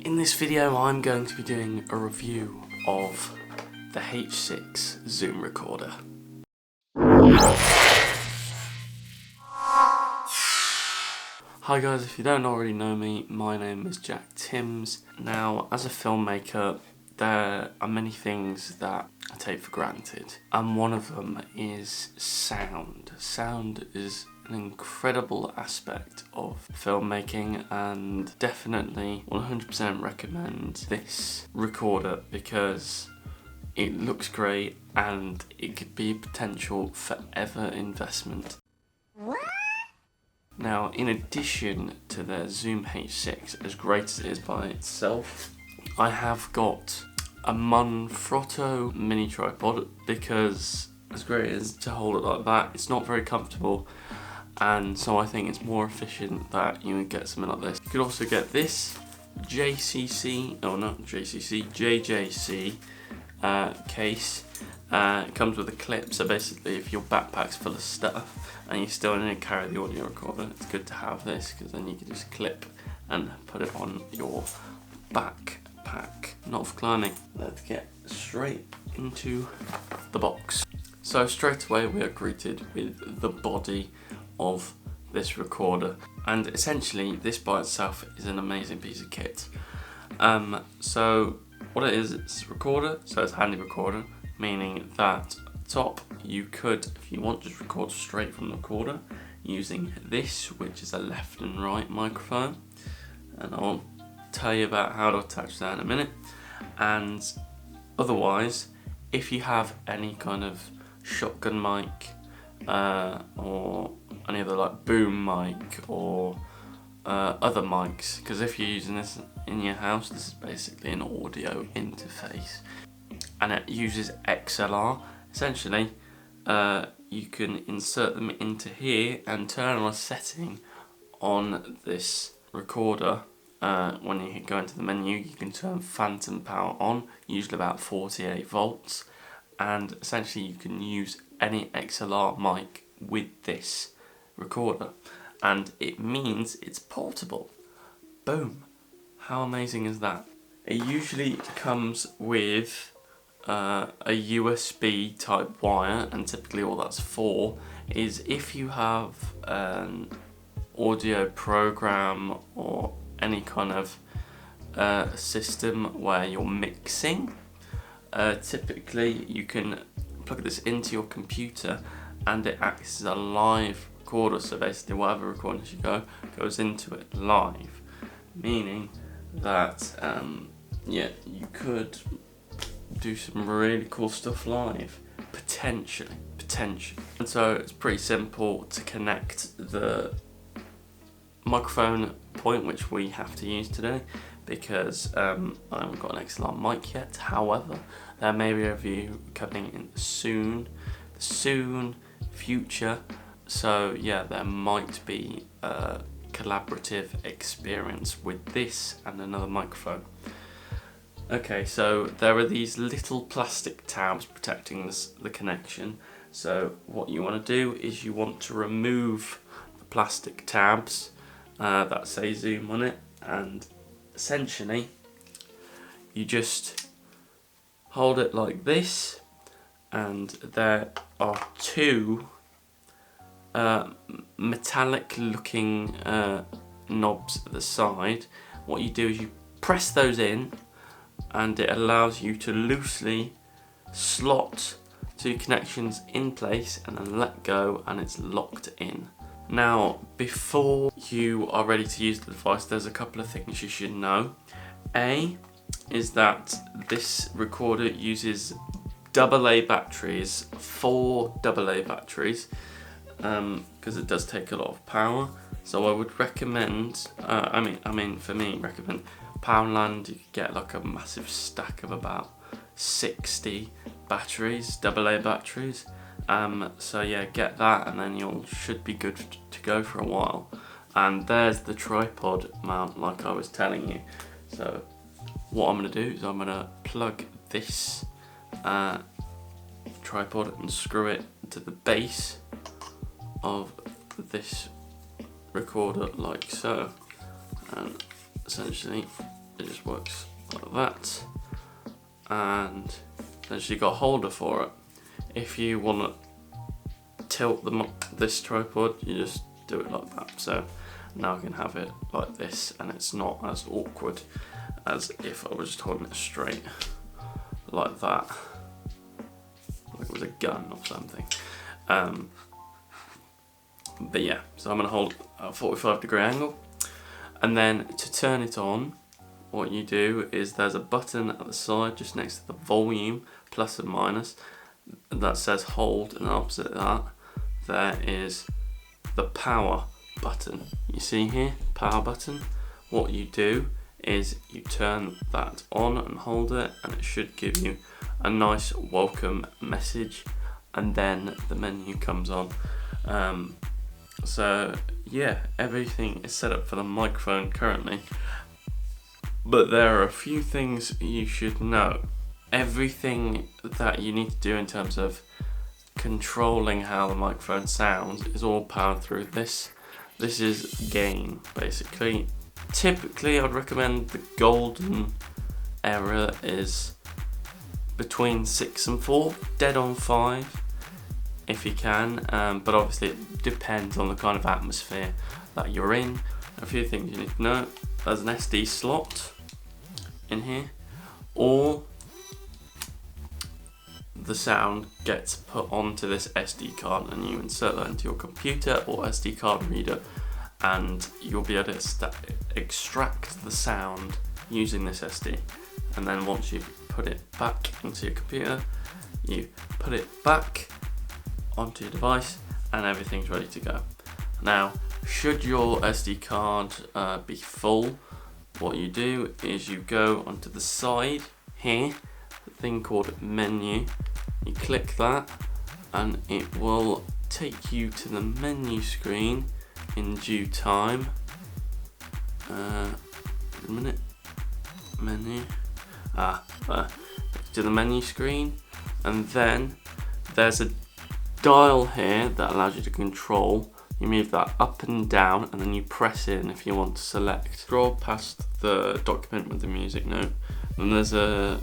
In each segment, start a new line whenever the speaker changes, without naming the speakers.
In this video I'm going to be doing a review of the H6 Zoom recorder. Hi guys, if you don't already know me, my name is Jack Timms. Now, as a filmmaker, there are many things that I take for granted, and one of them is sound. Sound is an incredible aspect of filmmaking, and definitely 100% recommend this recorder because it looks great and it could be a potential forever investment. Now, in addition to the Zoom H6, as great as it is by itself, I have got a Manfrotto mini tripod because as great as to hold it like that, it's not very comfortable, and so I think it's more efficient that you would get something like this. You could also get this JJC case. It comes with a clip, so basically if your backpack's full of stuff and you still need to carry the audio recorder, it's good to have this because then you can just clip and put it on your backpack. Not for climbing. Let's get straight into the box. So straight away we are greeted with the body of this recorder, and essentially this by itself is an amazing piece of kit. So what it is, it's a recorder, so it's a handy recorder, meaning that at the top you could, if you want, just record straight from the recorder using this, which is a left and right microphone, and I'll tell you about how to attach that in a minute. And otherwise, if you have any kind of shotgun mic or any other like boom mic or other mics, because if you're using this in your house, this is basically an audio interface and it uses XLR. Essentially, you can insert them into here and turn on a setting on this recorder. When you go into the menu, you can turn phantom power on, usually about 48 volts, and essentially you can use any XLR mic with this recorder, and it means it's portable. Boom! How amazing is that? It usually comes with a USB type wire, and typically all that's for is if you have an audio program or any kind of system where you're mixing. Typically you can plug this into your computer and it acts as a live recorder, so basically whatever recordings you goes into it live, meaning that yeah, you could do some really cool stuff live, potentially. And so it's pretty simple to connect the microphone point, which we have to use today because I haven't got an XLR mic yet. However, there may be a review coming in soon future, so yeah, there might be a collaborative experience with this and another microphone. Okay, so there are these little plastic tabs protecting the connection. So what you want to do is you want to remove the plastic tabs that say Zoom on it, and essentially you just hold it like this, and there are two metallic looking knobs at the side. What you do is you press those in and it allows you to loosely slot two connections in place and then let go, and it's locked in. Now, before you are ready to use the device, there's a couple of things you should know. A is that this recorder uses AA batteries, 4 AA batteries, because it does take a lot of power. So I would recommend, I mean for me, recommend Poundland. You could get like a massive stack of about 60 batteries, AA batteries. So yeah, get that and then you should be good to go for a while. And there's the tripod mount, like I was telling you. So what I'm going to do is I'm going to plug this tripod and screw it to the base of this recorder like so, and essentially it just works like that, and then you got a holder for it. If you want to tilt this tripod, you just do it like that. So now I can have it like this, and it's not as awkward as if I was just holding it straight like that, like it was a gun or something. But yeah, so I'm going to hold a 45-degree angle, and then to turn it on, what you do is there's a button at the side just next to the volume, plus and minus, that says hold, and opposite that there is the power button. You see here, power button. What you do is you turn that on and hold it, and it should give you a nice welcome message, and then the menu comes on. So yeah, everything is set up for the microphone currently, but there are a few things you should know. Everything that you need to do in terms of controlling how the microphone sounds is all powered through this. This is gain, basically. Typically, I'd recommend the golden error is between 6 and 4, dead on 5 if you can, but obviously it depends on the kind of atmosphere that you're in. A few things you need to know: there's an SD slot in here, or the sound gets put onto this SD card and you insert that into your computer or SD card reader, and you'll be able to extract the sound using this SD. And then once you put it back into your computer, you put it back onto your device and everything's ready to go. Now, should your SD card be full, what you do is you go onto the side here, the thing called menu, you click that and it will take you to the menu screen in due time. A minute, menu, to the menu screen, and then there's a dial here that allows you to control. You move that up and down, and then you press in if you want to select. Scroll past the document with the music note, and there's a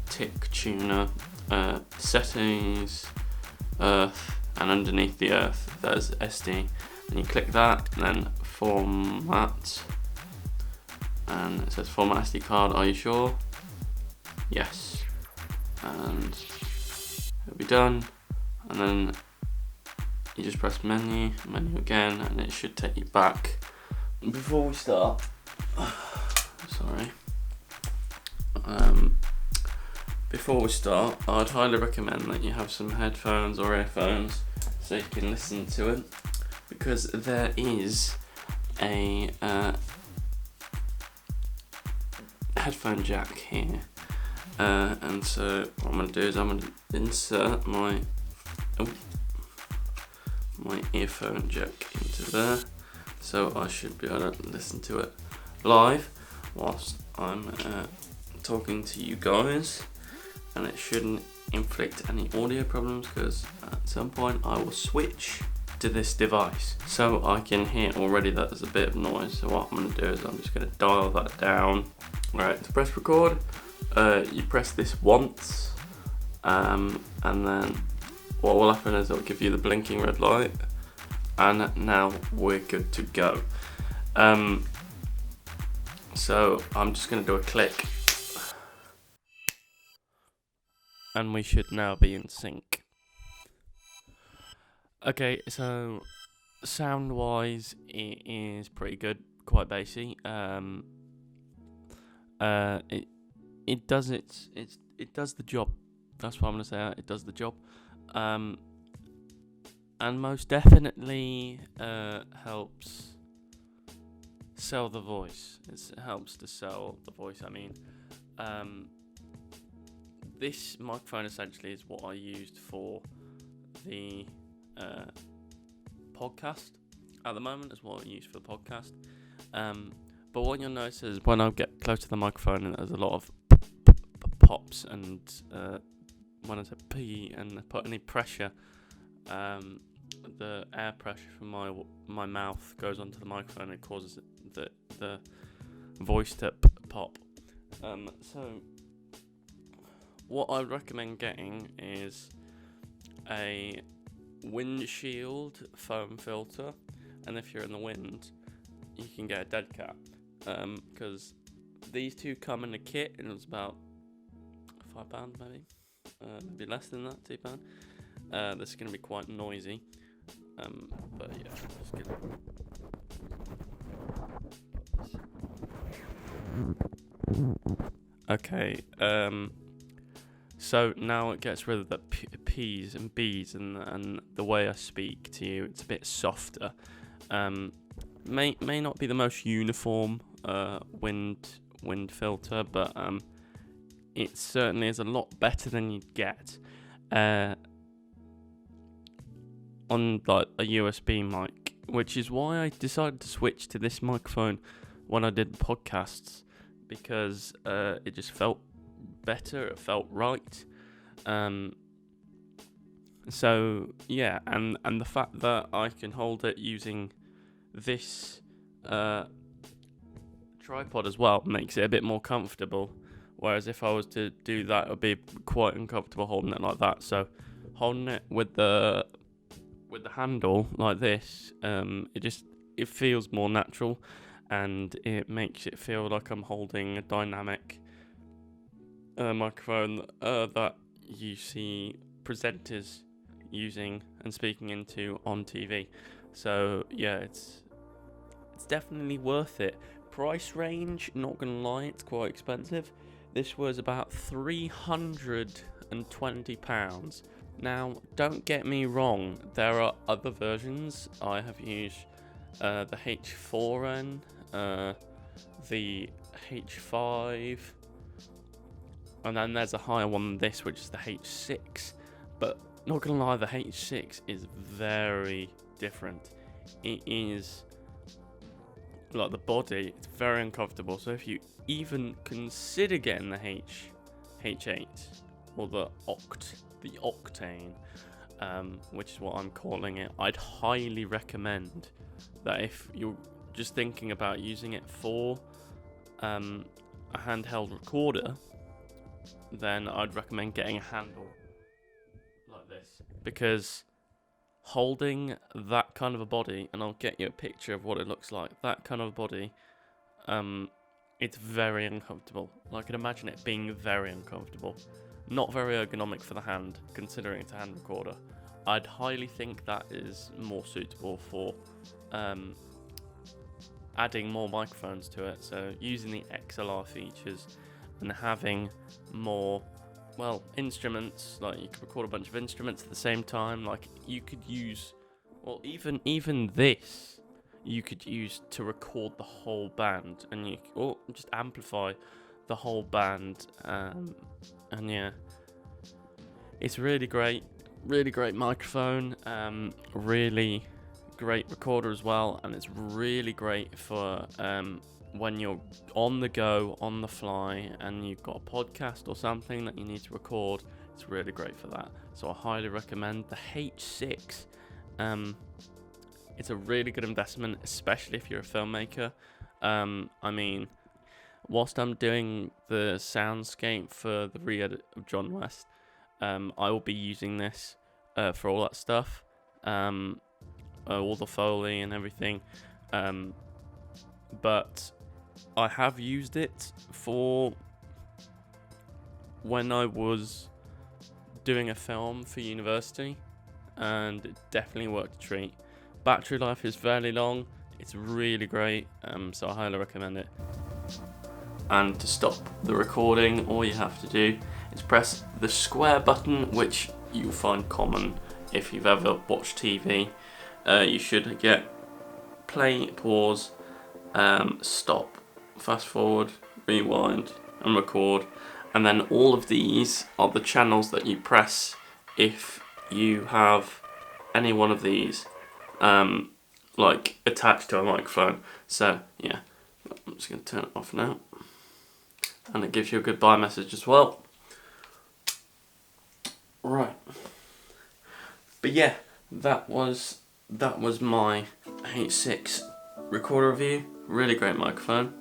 tick tuner, settings, earth, and underneath the earth there's SD, and you click that, and then format, and it says format SD card. Are you sure? Yes, and it'll be done. And then you just press menu again, and it should take you back. Before we start, I'd highly recommend that you have some headphones or earphones so you can listen to it, because there is a headphone jack here, and so what I'm going to do is I'm going to insert my earphone jack into there, so I should be able to listen to it live whilst I'm talking to you guys, and it shouldn't inflict any audio problems, because at some point I will switch to this device. So I can hear already that there's a bit of noise, so what I'm going to do is I'm just going to dial that down. Alright, to press record, you press this once, and then what will happen is it'll give you the blinking red light, and now we're good to go. So I'm just going to do a click, and we should now be in sync. Okay, so sound wise it is pretty good, quite bassy. It does the job. That's what I'm gonna say. It does the job, and most definitely helps sell the voice. It helps to sell the voice. I mean, this microphone essentially is what I used for the podcast at the moment. Is what I use for the podcast. But what you'll notice is when I get close to the microphone, and there's a lot of pops, and when I say P and put any pressure, the air pressure from my mouth goes onto the microphone and it causes the voice to pop. So what I would recommend getting is a windshield foam filter, and if you're in the wind, you can get a dead cat, because these two come in a kit, and it's about £5 maybe less than that, £2. This is going to be quite noisy, but yeah, just gonna... Okay, so now it gets rid of the P's and B's, and the way I speak to you, it's a bit softer. May not be the most uniform wind filter, but it certainly is a lot better than you'd get on like a USB mic, which is why I decided to switch to this microphone when I did podcasts, because it just felt better, it felt right. So yeah, and the fact that I can hold it using this tripod as well makes it a bit more comfortable, whereas if I was to do that, it would be quite uncomfortable holding it like that. So holding it with the handle like this, it feels more natural, and it makes it feel like I'm holding a dynamic microphone that you see presenters using and speaking into on TV. So yeah, it's definitely worth it. Price range, not gonna lie, it's quite expensive. This was about £320. Now, don't get me wrong, there are other versions. I have used the H4n, the H5, and then there's a higher one than this, which is the H6. But not gonna lie, the H6 is very different. It is like the body, it's very uncomfortable. So if you even consider getting the H8 or the Octane, which is what I'm calling it, I'd highly recommend that if you're just thinking about using it for a handheld recorder, then I'd recommend getting a handle like this, because holding that kind of a body, and I'll get you a picture of what it looks like, that kind of a body, it's very uncomfortable. I can imagine it being very uncomfortable. Not very ergonomic for the hand, considering it's a hand recorder. I'd highly think that is more suitable for adding more microphones to it, so using the XLR features and having more, well, instruments. Like you could record a bunch of instruments at the same time. Like you could use, well, even this you could use to record the whole band, and or just amplify the whole band. And yeah, it's really great microphone, really great recorder as well, and it's really great for when you're on the go, on the fly, and you've got a podcast or something that you need to record. It's really great for that. So I highly recommend the H6. It's a really good investment, especially if you're a filmmaker. I mean, whilst I'm doing the soundscape for the re-edit of John West, I will be using this for all that stuff, all the Foley and everything. But I have used it for when I was doing a film for university, and it definitely worked a treat. Battery life is fairly long. It's really great, so I highly recommend it. And to stop the recording, all you have to do is press the square button, which you'll find common if you've ever watched TV. You should get play, pause, stop, fast forward, rewind, and record. And then all of these are the channels that you press if you have any one of these like attached to a microphone. So yeah, I'm just going to turn it off now, and it gives you a goodbye message as well. Right, but yeah, that was my H6 recorder review. Really great microphone.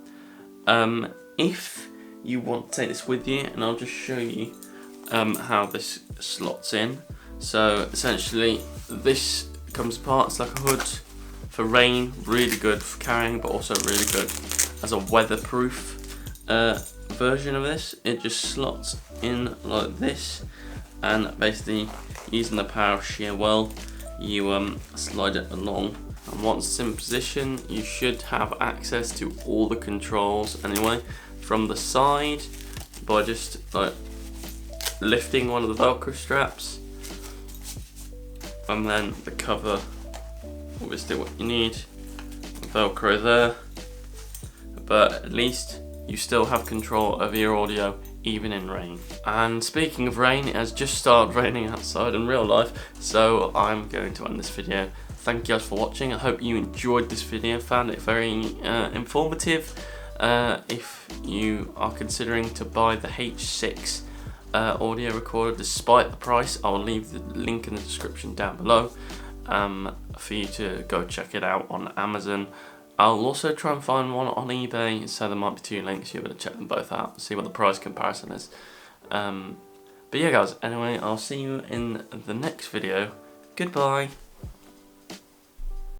if you want to take this with you, and I'll just show you how this slots in. So essentially this comes apart, it's like a hood for rain, really good for carrying, but also really good as a weatherproof version of this. It just slots in like this, and basically using the power of shear well, you slide it along, and once it's in position you should have access to all the controls anyway from the side by just like lifting one of the Velcro straps, and then the cover, obviously what you need, Velcro there, but at least you still have control of your audio even in rain. And speaking of rain, it has just started raining outside in real life, so I'm going to end this video. Thank you guys for watching. I hope you enjoyed this video, found it very informative. If you are considering to buy the H6 audio recorder, despite the price, I'll leave the link in the description down below for you to go check it out on Amazon. I'll also try and find one on eBay, so there might be two links. You're able to check them both out, see what the price comparison is. But yeah guys, anyway, I'll see you in the next video. Goodbye.